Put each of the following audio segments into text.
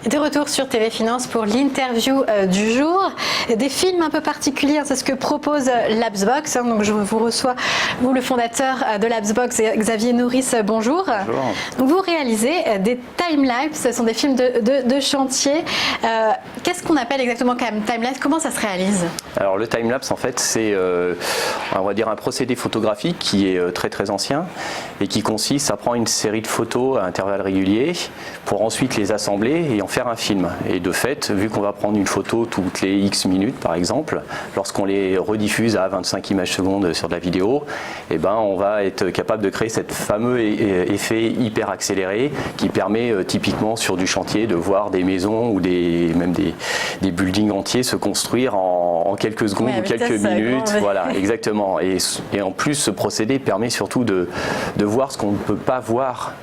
De retour sur TV Finance pour l'interview du jour. Des films un peu particuliers, c'est ce que propose Labsbox. Donc je vous reçois, vous le fondateur de Labsbox, Xavier Nourrice, bonjour. Bonjour. Donc vous réalisez des timelapse, ce sont des films de chantier. Qu'est-ce qu'on appelle exactement quand même timelapse? Comment ça se réalise? Alors le timelapse en fait c'est on va dire un procédé photographique qui est très très ancien et qui consiste à prendre une série de photos à intervalles réguliers pour ensuite les assembler et en faire un film. Et de fait, vu qu'on va prendre une photo toutes les X minutes par exemple, lorsqu'on les rediffuse à 25 images secondes sur de la vidéo, eh ben, on va être capable de créer cet fameux effet hyper accéléré qui permet typiquement sur du chantier de voir des maisons ou même des buildings entiers se construire en quelques secondes ou quelques minutes. Voilà, exactement. Et en plus, ce procédé permet surtout de voir ce qu'on ne peut pas voir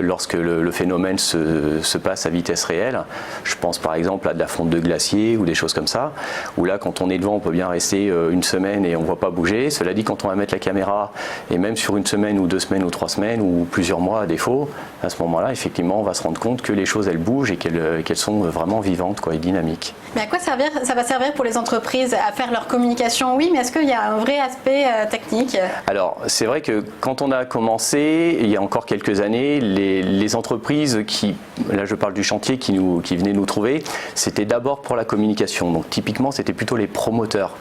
lorsque le phénomène se passe à vitesse réelle. Je pense par exemple à de la fonte de glacier ou des choses comme ça, où là quand on est devant on peut bien rester une semaine et on ne voit pas bouger. Cela dit, quand on va mettre la caméra, et même sur une semaine ou 2 semaines ou 3 semaines ou plusieurs mois à défaut, à ce moment-là effectivement on va se rendre compte que les choses elles bougent et qu'elles sont vraiment vivantes et dynamiques. Mais à quoi ça va servir pour les entreprises à faire leur communication? Oui, mais est-ce qu'il y a un vrai aspect technique? Alors c'est vrai que quand on a commencé, il y a encore quelques années, les entreprises qui, là je parle du chantier, qui venaient nous trouver, c'était d'abord pour la communication. Donc typiquement c'était plutôt les promoteurs.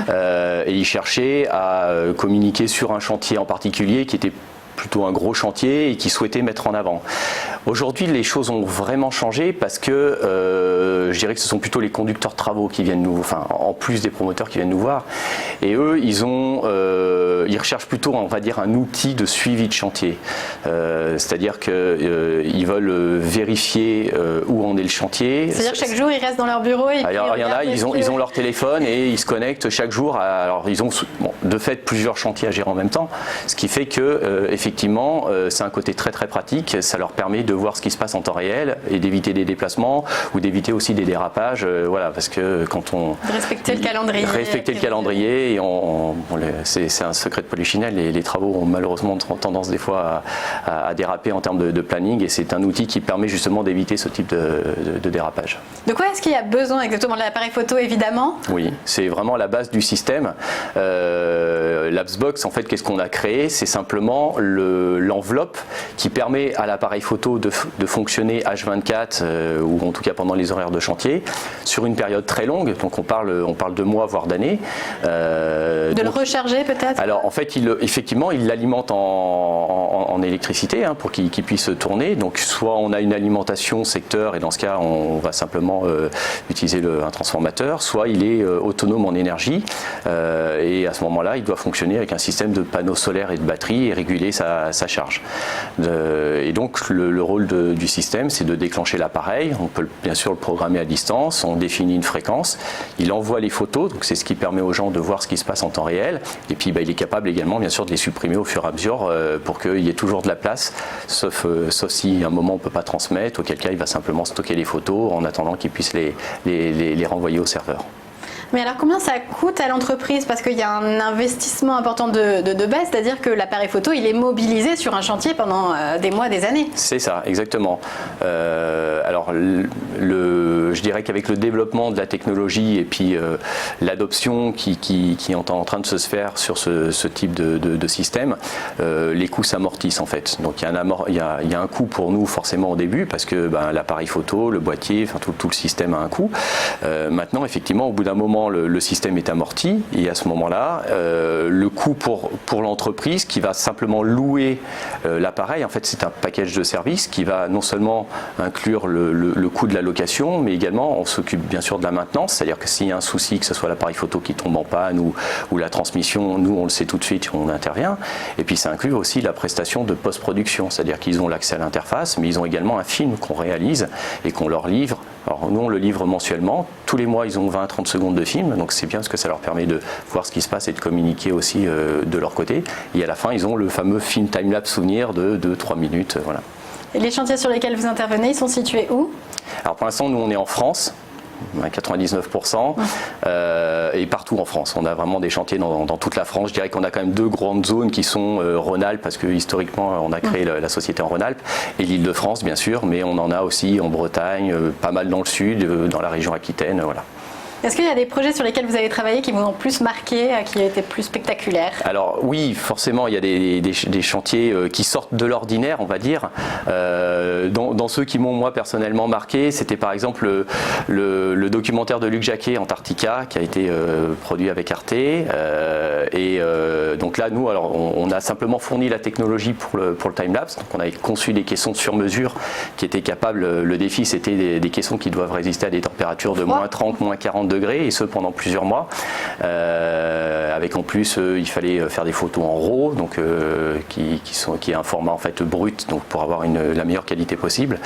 Et ils cherchaient à communiquer sur un chantier en particulier qui était plutôt un gros chantier et qui souhaitait mettre en avant. Aujourd'hui, les choses ont vraiment changé parce que je dirais que ce sont plutôt les conducteurs de travaux qui viennent nous, enfin en plus des promoteurs qui viennent nous voir. Et eux, ils recherchent plutôt, on va dire, un outil de suivi de chantier. C'est-à-dire qu'ils veulent vérifier où en est le chantier. C'est-à-dire que chaque jour, ils restent dans leur bureau et alors, il y en a, ils ont leur téléphone et ils se connectent chaque jour. Alors, ils ont de fait plusieurs chantiers à gérer en même temps, ce qui fait que effectivement, c'est un côté très très pratique. Ça leur permet de voir ce qui se passe en temps réel et d'éviter des déplacements ou d'éviter aussi des dérapages. Voilà, parce que quand on respecter le calendrier, et c'est un secret de Polichinelle. Les travaux ont malheureusement tendance des fois à déraper en termes de planning, et c'est un outil qui permet justement d'éviter ce type de dérapage. De quoi est-ce qu'il y a besoin exactement? De l'appareil photo, évidemment. Oui, c'est vraiment la base du système. Labsbox, en fait, qu'est-ce qu'on a créé? C'est simplement l'enveloppe qui permet à l'appareil photo de fonctionner H24 ou en tout cas pendant les horaires de chantier sur une période très longue. Donc on parle de mois voire d'années. Le recharger peut-être? Alors en fait, effectivement, il l'alimente en électricité pour qu'il puisse tourner. Donc soit on a une alimentation secteur et dans ce cas on va simplement utiliser un transformateur, soit il est autonome en énergie et à ce moment-là il doit fonctionner avec un système de panneaux solaires et de batteries et réguler sa charge. Et donc le rôle du système, c'est de déclencher l'appareil. On peut bien sûr le programmer à distance, on définit une fréquence, il envoie les photos, donc c'est ce qui permet aux gens de voir ce qui se passe en temps réel, et puis il est capable également bien sûr de les supprimer au fur et à mesure pour qu'il y ait toujours de la place, sauf si à un moment on ne peut pas transmettre, auquel cas il va simplement stocker les photos en attendant qu'il puisse les renvoyer au serveur. Mais alors combien ça coûte à l'entreprise? Parce qu'il y a un investissement important de base, c'est-à-dire que l'appareil photo il est mobilisé sur un chantier pendant des mois, des années. C'est ça, exactement. Alors je dirais qu'avec le développement de la technologie et puis l'adoption qui est en train de se faire sur ce type de système, les coûts s'amortissent en fait. Donc il y a un coût pour nous forcément au début parce que l'appareil photo, le boîtier, enfin tout le système a un coût. Maintenant effectivement au bout d'un moment le système est amorti et à ce moment-là le coût pour l'entreprise qui va simplement louer l'appareil, en fait c'est un package de services qui va non seulement inclure le coût de la location, mais également on s'occupe bien sûr de la maintenance, c'est-à-dire que s'il y a un souci, que ce soit l'appareil photo qui tombe en panne ou la transmission, nous on le sait tout de suite, on intervient. Et puis ça inclut aussi la prestation de post-production, c'est-à-dire qu'ils ont l'accès à l'interface, mais ils ont également un film qu'on réalise et qu'on leur livre. Alors nous on le livre mensuellement, tous les mois ils ont 20 à 30 secondes de film, donc c'est bien parce que ça leur permet de voir ce qui se passe et de communiquer aussi de leur côté. Et à la fin ils ont le fameux film timelapse souvenir de 2-3 minutes. Voilà. Et les chantiers sur lesquels vous intervenez, ils sont situés où? Alors pour l'instant nous on est en France. 99%, et partout en France. On a vraiment des chantiers dans toute la France. Je dirais qu'on a quand même 2 grandes zones qui sont Rhône-Alpes, parce que historiquement on a créé la société en Rhône-Alpes, et l'Île-de-France bien sûr, mais on en a aussi en Bretagne, pas mal dans le sud, dans la région Aquitaine, voilà. Est-ce qu'il y a des projets sur lesquels vous avez travaillé qui vous ont plus marqué, qui ont été plus spectaculaires? Alors oui, forcément, il y a des chantiers qui sortent de l'ordinaire, on va dire. Dans ceux qui m'ont moi personnellement marqué, c'était par exemple le documentaire de Luc Jacquet, Antarctica, qui a été produit avec Arte. Donc là, nous, alors, on a simplement fourni la technologie pour le time-lapse. Donc on avait conçu des caissons sur mesure qui étaient capables, le défi c'était des caissons qui doivent résister à des températures de moins 30, moins 40 degrés, et ce pendant plusieurs mois. Avec en plus, il fallait faire des photos en RAW, donc qui est un format en fait brut, donc pour avoir la meilleure qualité possible.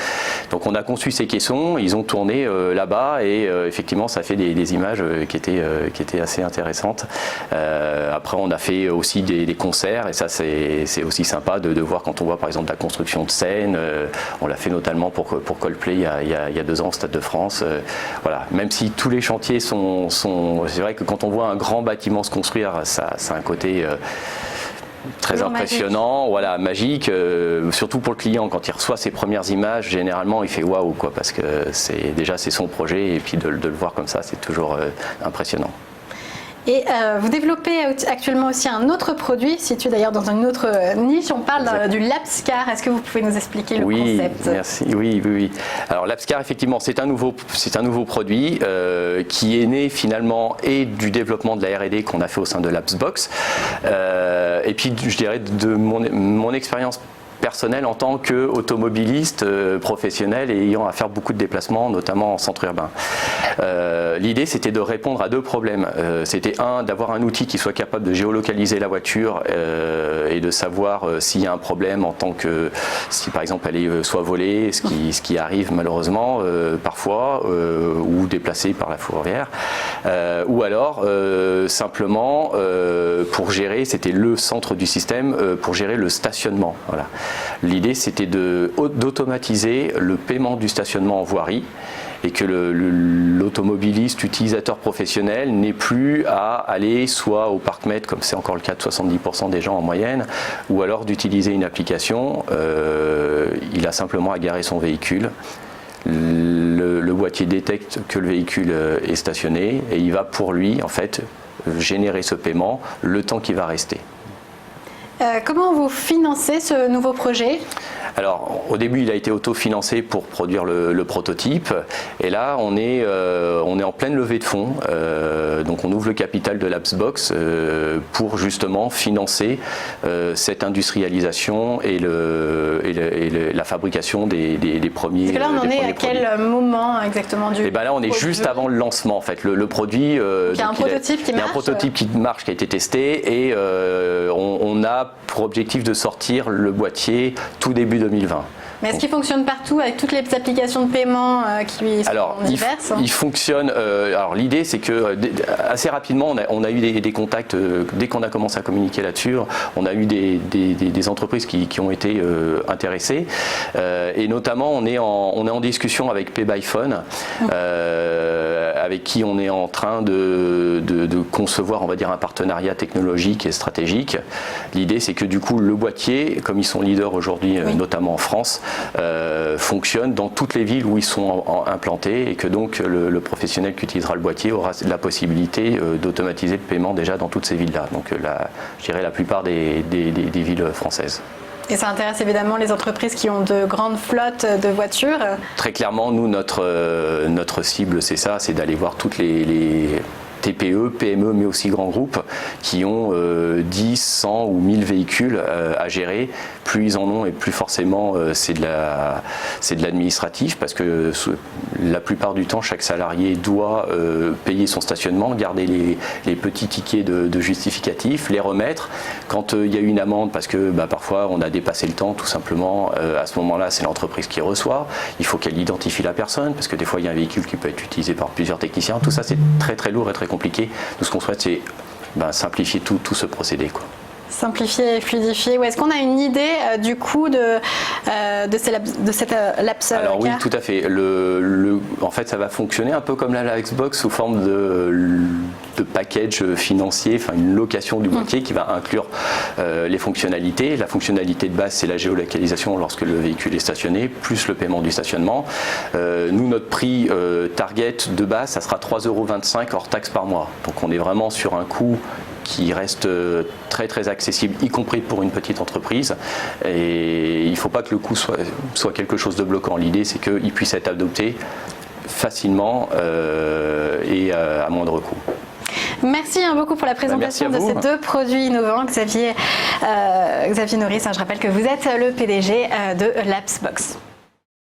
Donc on a conçu ces caissons, ils ont tourné là-bas, et effectivement ça fait des images qui étaient assez intéressantes. Après on a fait aussi des concerts, et ça c'est aussi sympa de voir quand on voit par exemple la construction de scènes. On l'a fait notamment pour Coldplay il y a 2 ans au Stade de France. Voilà, même si tous les chantiers c'est vrai que quand on voit un grand bâtiment se construire, ça a un côté très impressionnant, magique. Voilà, magique, surtout pour le client quand il reçoit ses premières images, généralement il fait waouh quoi, parce que c'est son projet, et puis de le voir comme ça, c'est toujours impressionnant. Et vous développez actuellement aussi un autre produit, situé d'ailleurs dans une autre niche. On parle du LabsCar. Est-ce que vous pouvez nous expliquer le concept? Oui, merci. Oui. Alors LabsCar, effectivement, c'est un nouveau produit qui est né finalement et du développement de la R&D qu'on a fait au sein de Lapsbox, et puis je dirais de mon expérience personnel en tant qu'automobiliste professionnel et ayant à faire beaucoup de déplacements, notamment en centre urbain. L'idée, c'était de répondre à 2 problèmes. C'était d'avoir un outil qui soit capable de géolocaliser la voiture et de savoir s'il y a un problème, en tant que si par exemple elle est soit volée, ce qui arrive malheureusement parfois, ou déplacée par la fourrière, ou alors simplement pour gérer, c'était le centre du système pour gérer le stationnement. Voilà. L'idée, c'était d'automatiser le paiement du stationnement en voirie, et que l'automobiliste utilisateur professionnel n'ait plus à aller soit au parc-mètre, comme c'est encore le cas de 70% des gens en moyenne, ou alors d'utiliser une application. Il a simplement à garer son véhicule. Le boîtier détecte que le véhicule est stationné, et il va pour lui en fait générer ce paiement le temps qu'il va rester. Comment vous financez ce nouveau projet? Alors, au début, il a été autofinancé pour produire le prototype, et là, on est en pleine levée de fonds. Donc, on ouvre le capital de Lapsbox pour justement financer cette industrialisation et la fabrication des premiers. Parce que là, on en est à quel moment exactement du? Et ben là, on est juste avant le lancement, en fait. Le produit. Il y a un prototype qui marche. Il y a un prototype qui marche, qui a été testé, et on a pour objectif de sortir le boîtier tout début 2020. Mais est-ce qu'il fonctionne partout avec toutes les applications de paiement qui sont diverses? Il fonctionne. Alors l'idée, c'est que assez rapidement, on a eu des contacts dès qu'on a commencé à communiquer là-dessus. On a eu des entreprises qui ont été intéressées, et notamment on est en discussion avec PayByPhone, avec qui on est en train de concevoir, on va dire, un partenariat technologique et stratégique. L'idée, c'est que du coup, le boîtier, comme ils sont leaders aujourd'hui, notamment en France, fonctionne dans toutes les villes où ils sont implantés, et que donc le professionnel qui utilisera le boîtier aura la possibilité d'automatiser le paiement déjà dans toutes ces villes-là. Donc je dirais la plupart des villes françaises. Et ça intéresse évidemment les entreprises qui ont de grandes flottes de voitures. Très clairement, nous, notre cible, c'est ça, c'est d'aller voir toutes les TPE, PME, mais aussi grands groupes qui ont 10, 100 ou 1000 véhicules à gérer. Plus ils en ont, et plus forcément c'est de l'administratif, parce que la plupart du temps, chaque salarié doit payer son stationnement, garder les petits tickets de justificatifs, les remettre. Quand il y a une amende, parce que parfois on a dépassé le temps, tout simplement, à ce moment-là, c'est l'entreprise qui reçoit. Il faut qu'elle identifie la personne, parce que des fois il y a un véhicule qui peut être utilisé par plusieurs techniciens. Tout ça, c'est très très lourd et très compliqué. Nous, ce qu'on souhaite, c'est simplifier tout ce procédé, quoi. Simplifier et fluidifier. Est-ce qu'on a une idée du coût de cette Labs Alors oui, Car? tout à fait. En fait, ça va fonctionner un peu comme la Xbox sous forme de package financier, enfin une location du boîtier qui va inclure les fonctionnalités. La fonctionnalité de base, c'est la géolocalisation lorsque le véhicule est stationné, plus le paiement du stationnement. Nous, notre prix target de base, ça sera 3,25 € hors taxe par mois. Donc on est vraiment sur un coût qui reste très très accessible, y compris pour une petite entreprise. Et il ne faut pas que le coût soit quelque chose de bloquant. L'idée, c'est qu'il puisse être adopté facilement et à moindre coût. Merci beaucoup pour la présentation de ces deux produits innovants. Xavier Norris, je rappelle que vous êtes le PDG de Labs Box.